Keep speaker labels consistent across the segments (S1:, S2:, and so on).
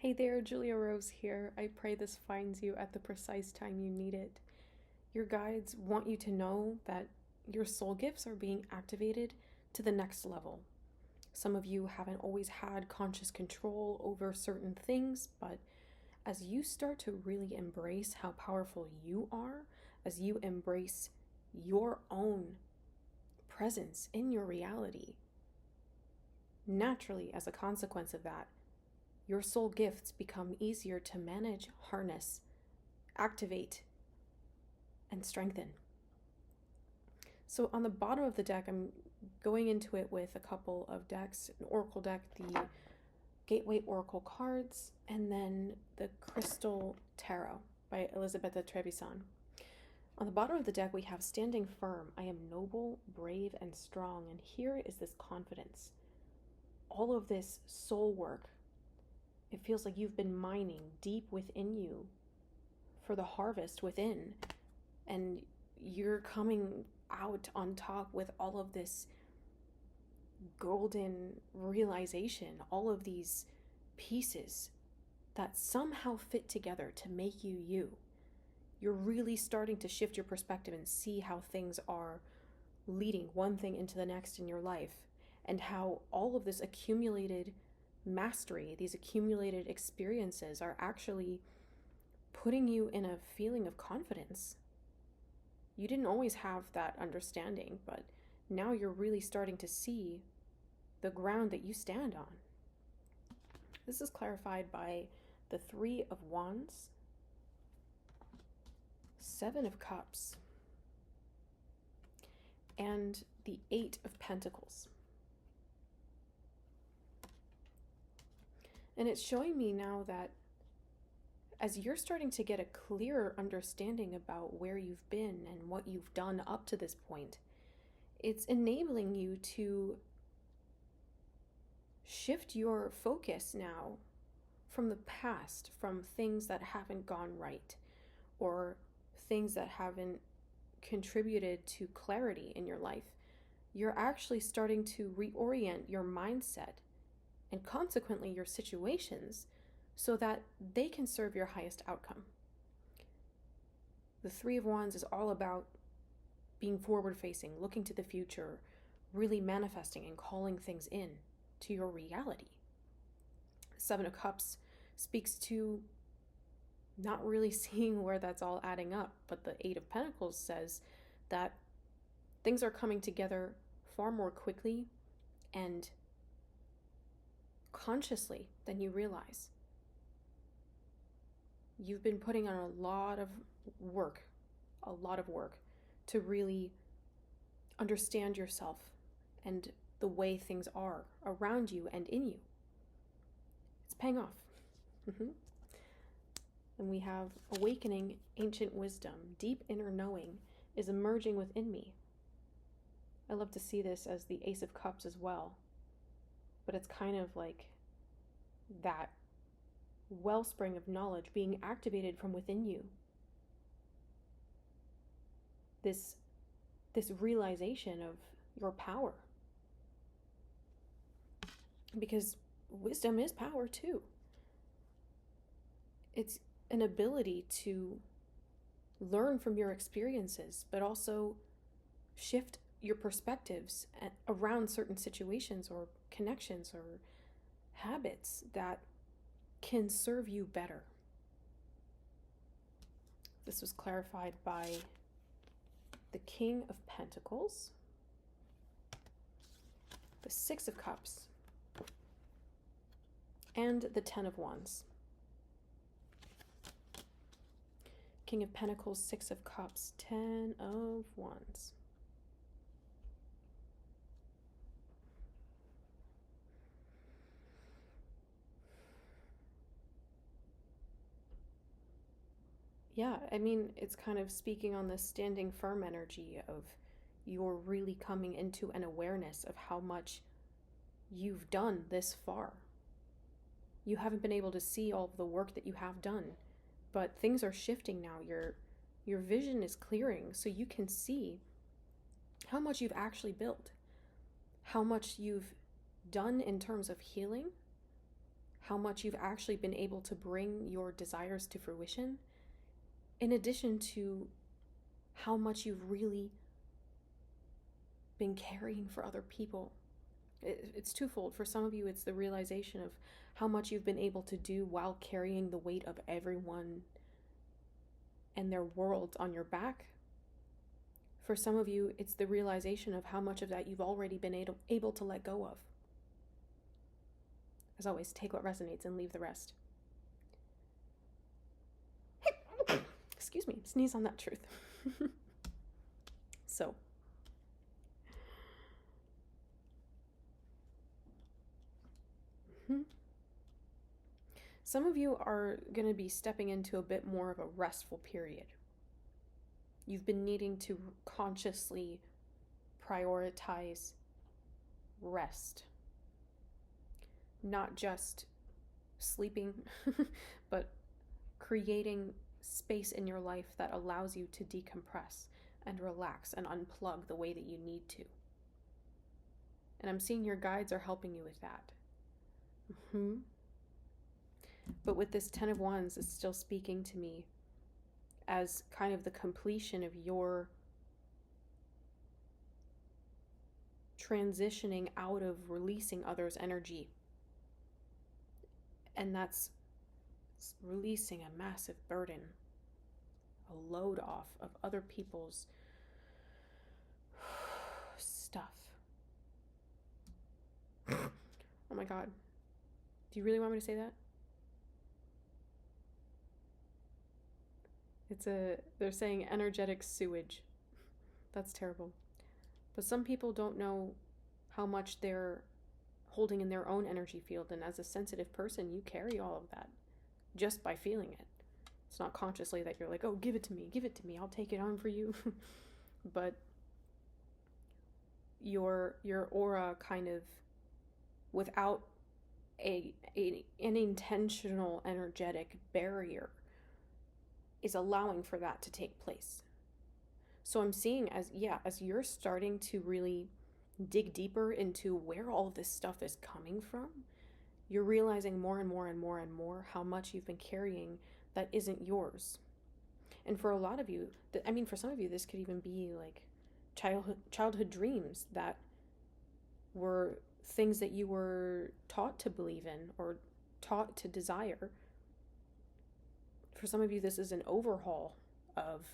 S1: Hey there, Julia Rose here. I pray this finds you at the precise time you need it. Your guides want you to know that your soul gifts are being activated to the next level. Some of you haven't always had conscious control over certain things, but as you start to really embrace how powerful you are, as you embrace your own presence in your reality, naturally, as a consequence of that, your soul gifts become easier to manage, harness, activate, and strengthen. So on the bottom of the deck, I'm going into it with a couple of decks, an oracle deck, the Gateway Oracle cards, and then the Crystal Tarot by Elisabetta Trevisan. On the bottom of the deck, we have Standing Firm. I am noble, brave, and strong. And here is this confidence. All of this soul work, it feels like you've been mining deep within you for the harvest within, and you're coming out on top with all of this golden realization, all of these pieces that somehow fit together to make you you. You're really starting to shift your perspective and see how things are leading one thing into the next in your life, and how all of this accumulated mastery, these accumulated experiences are actually putting you in a feeling of confidence. You didn't always have that understanding, but now you're really starting to see the ground that you stand on. This is clarified by the Three of Wands, Seven of Cups, and the Eight of Pentacles. And it's showing me now that as you're starting to get a clearer understanding about where you've been and what you've done up to this point, it's enabling you to shift your focus now from the past, from things that haven't gone right or things that haven't contributed to clarity in your life. You're actually starting to reorient your mindset and consequently your situations so that they can serve your highest outcome. The Three of Wands is all about being forward-facing, looking to the future, really manifesting and calling things in to your reality. Seven of Cups speaks to not really seeing where that's all adding up, but the Eight of Pentacles says that things are coming together far more quickly and consciously than you realize. You've been putting on a lot of work to really understand yourself and the way things are around you and in you. It's paying off. And we have awakening ancient wisdom, deep inner knowing is emerging within me. I love to see this as the Ace of Cups as well. But it's kind of like that wellspring of knowledge being activated from within you. This realization of your power. Because wisdom is power too. It's an ability to learn from your experiences, but also shift your perspectives around certain situations or connections or habits that can serve you better. This was clarified by the King of Pentacles, the Six of Cups, and the Ten of Wands. King of Pentacles, Six of Cups, Ten of Wands. Yeah, I mean, it's kind of speaking on the standing firm energy of you're really coming into an awareness of how much you've done this far. You haven't been able to see all of the work that you have done, but things are shifting now. Your vision is clearing so you can see how much you've actually built, how much you've done in terms of healing, how much you've actually been able to bring your desires to fruition, in addition to how much you've really been carrying for other people. It's twofold. For some of you, it's the realization of how much you've been able to do while carrying the weight of everyone and their world on your back. For some of you, it's the realization of how much of that you've already been able to let go of. As always, take what resonates and leave the rest. Excuse me, sneeze on that truth. So, some of you are going to be stepping into a bit more of a restful period. You've been needing to consciously prioritize rest. Not just sleeping, but creating space in your life that allows you to decompress and relax and unplug the way that you need to. And I'm seeing your guides are helping you with that. But with this 10 of Wands, it's still speaking to me as kind of the completion of your transitioning out of releasing others' energy. And that's releasing a massive burden, a load off of other people's stuff. Oh my God. Do you really want me to say that? They're saying energetic sewage. That's terrible. But some people don't know how much they're holding in their own energy field. And as a sensitive person, you carry all of that just by feeling it. It's not consciously that you're like, oh, give it to me, I'll take it on for you. But your aura kind of, without an intentional energetic barrier, is allowing for that to take place. So I'm seeing as you're starting to really dig deeper into where all of this stuff is coming from, you're realizing more and more and more and more how much you've been carrying that isn't yours. And for a lot of you, for some of you, this could even be like childhood dreams that were things that you were taught to believe in or taught to desire. For some of you, this is an overhaul of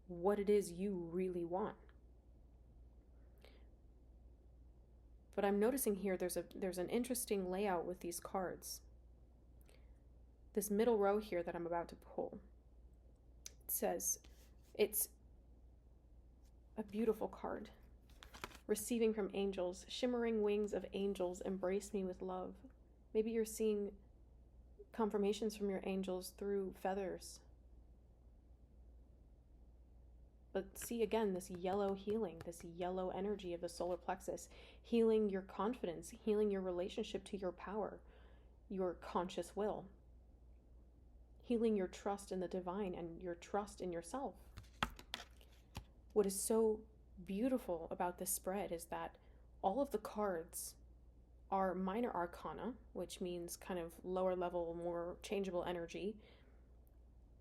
S1: what it is you really want. But I'm noticing here there's an interesting layout with these cards. This middle row here that I'm about to pull, it says, it's a beautiful card. Receiving from angels, shimmering wings of angels embrace me with love. Maybe you're seeing confirmations from your angels through feathers. But see again, this yellow healing, this yellow energy of the solar plexus, healing your confidence, healing your relationship to your power, your conscious will, healing your trust in the divine and your trust in yourself. What is so beautiful about this spread is that all of the cards are minor arcana, which means kind of lower level, more changeable energy,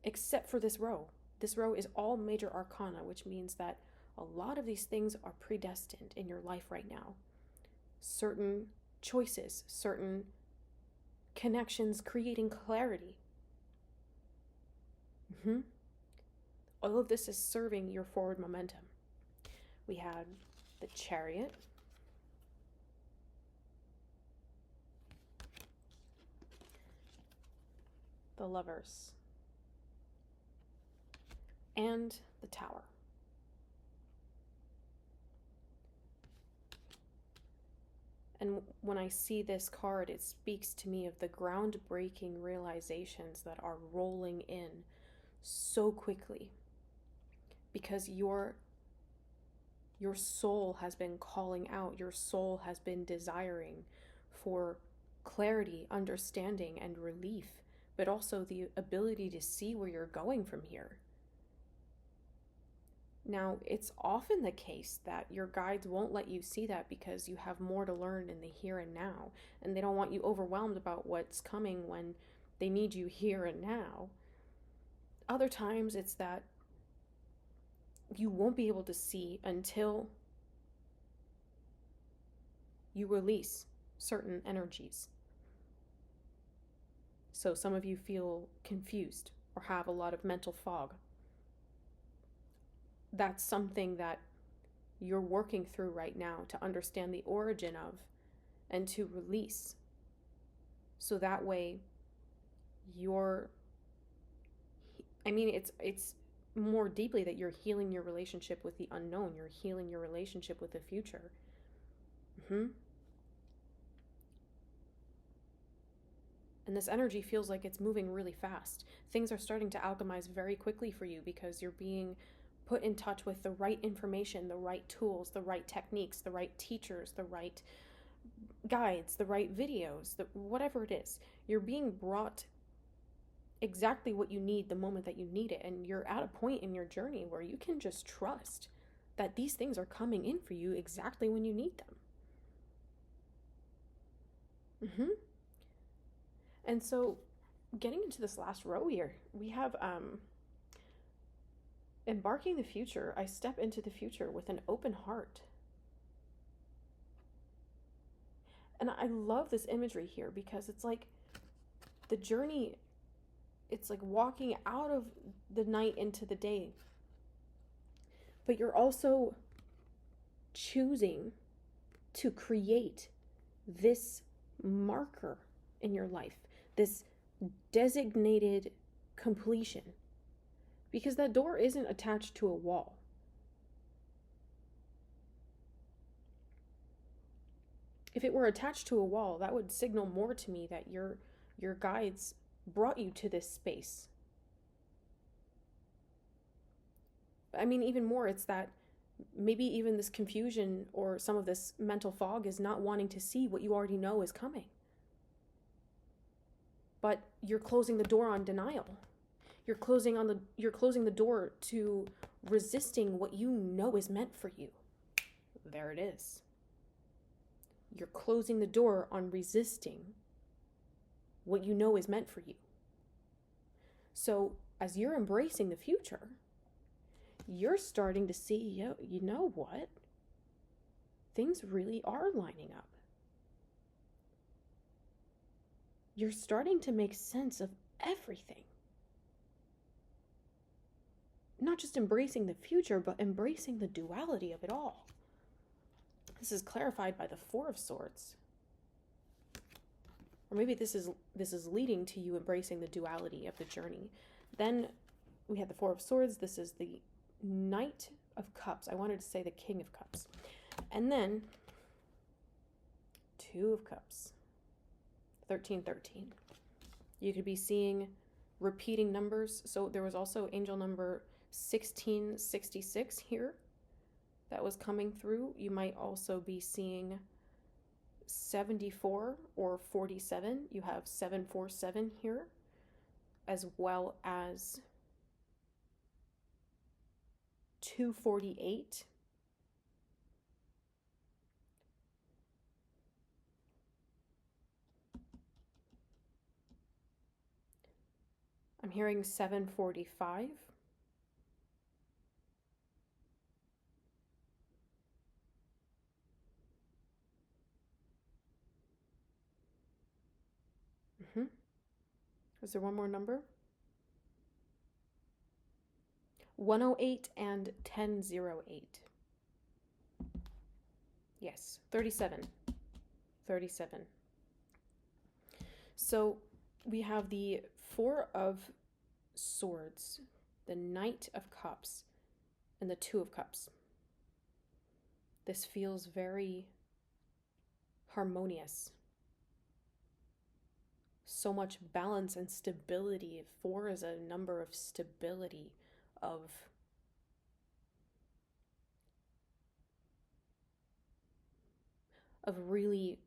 S1: except for this row. This row is all major arcana, which means that a lot of these things are predestined in your life right now. Certain choices, certain connections creating clarity. All of this is serving your forward momentum. We had the Chariot, the Lovers, and the Tower. And when I see this card, it speaks to me of the groundbreaking realizations that are rolling in so quickly, because your soul has been calling out, your soul has been desiring for clarity, understanding, and relief, but also the ability to see where you're going from here. Now, it's often the case that your guides won't let you see that because you have more to learn in the here and now, and they don't want you overwhelmed about what's coming when they need you here and now. Other times, it's that you won't be able to see until you release certain energies. So some of you feel confused or have a lot of mental fog. That's something that you're working through right now to understand the origin of and to release. So that way it's more deeply that you're healing your relationship with the unknown. You're healing your relationship with the future. And this energy feels like it's moving really fast. Things are starting to alchemize very quickly for you because you're being put in touch with the right information, the right tools, the right techniques, the right teachers, the right guides, the right videos, whatever it is. You're being brought exactly what you need the moment that you need it. And you're at a point in your journey where you can just trust that these things are coming in for you exactly when you need them. And so getting into this last row here, we have embarking the future. I step into the future with an open heart. And I love this imagery here because it's like the journey, it's like walking out of the night into the day. But you're also choosing to create this marker in your life, this designated completion. Because that door isn't attached to a wall. If it were attached to a wall, that would signal more to me that your guides brought you to this space. I mean, even more, it's that maybe even this confusion or some of this mental fog is not wanting to see what you already know is coming. But you're closing the door on denial. You're closing the door to resisting what you know is meant for you. There it is. You're closing the door on resisting what you know is meant for you. So as you're embracing the future, you're starting to see, you know what? Things really are lining up. You're starting to make sense of everything. Not just embracing the future, but embracing the duality of it all. This is clarified by the Four of Swords. Or maybe this is leading to you embracing the duality of the journey. Then we had the Four of Swords. This is the Knight of Cups. I wanted to say the King of Cups. And then Two of Cups. 1313. You could be seeing repeating numbers. So there was also angel number 1666 here that was coming through. You might also be seeing 74 or 47. You have 747 here, as well as 248. I'm hearing 745. Is there one more number? 108 and 1008. Yes, 37. 37. So we have the Four of Swords, the Knight of Cups, and the Two of Cups. This feels very harmonious. So much balance and stability. 4 is a number of stability, of really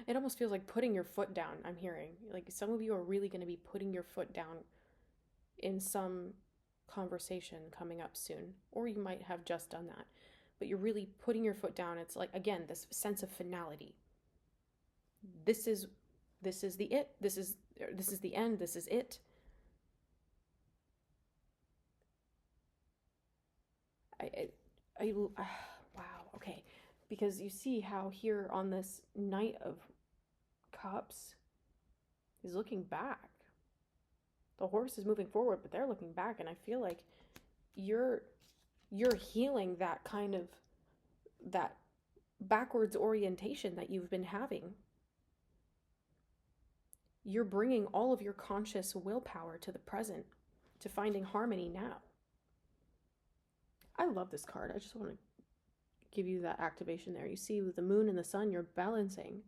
S1: it almost feels like putting your foot down. I'm hearing like some of you are really going to be putting your foot down in some conversation coming up soon, or you might have just done that, but you're really putting your foot down. It's like, again, this sense of finality. This is the it. This is the end. This is it. Wow. Okay. Because you see how here on this Knight of Cups, he's looking back. The horse is moving forward, but they're looking back, and I feel like you're healing that kind of, that backwards orientation that you've been having. You're bringing all of your conscious willpower to the present, to finding harmony now. I love this card. I just want to give you that activation there. You see, with the moon and the sun, you're balancing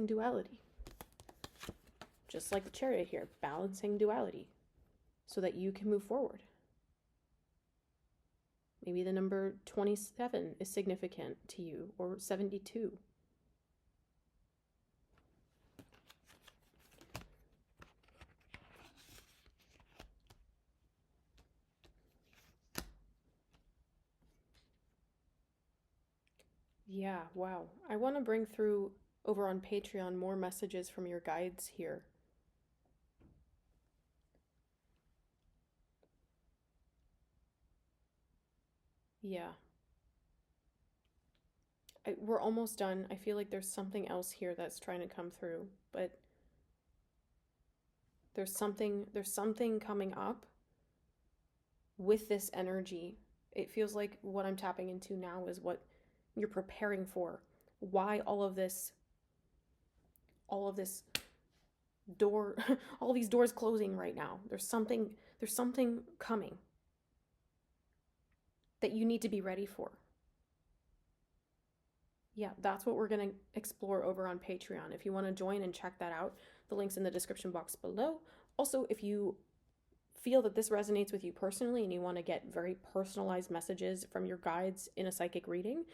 S1: duality. Just like the Chariot here, balancing duality so that you can move forward. Maybe the number 27 is significant to you, or 72. Yeah, wow. I want to bring through over on Patreon more messages from your guides here. Yeah. We're almost done. I feel like there's something else here that's trying to come through, but there's something coming up with this energy. It feels like what I'm tapping into now is what you're preparing for. Why all of this door, all these doors closing right now. There's something coming that you need to be ready for. Yeah, that's what we're going to explore over on Patreon. If you want to join and check that out, the link's in the description box below. Also, if you feel that this resonates with you personally and you want to get very personalized messages from your guides in a psychic reading,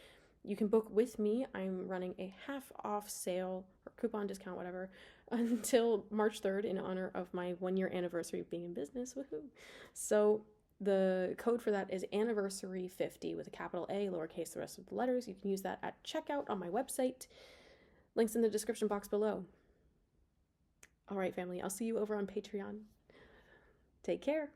S1: you can book with me. I'm running a half off sale or coupon discount, whatever, until March 3rd in honor of my 1-year anniversary of being in business. Woohoo! So the code for that is anniversary50 with a capital A, lowercase the rest of the letters. You can use that at checkout on my website. Links in the description box below. All right, family, I'll see you over on Patreon. Take care.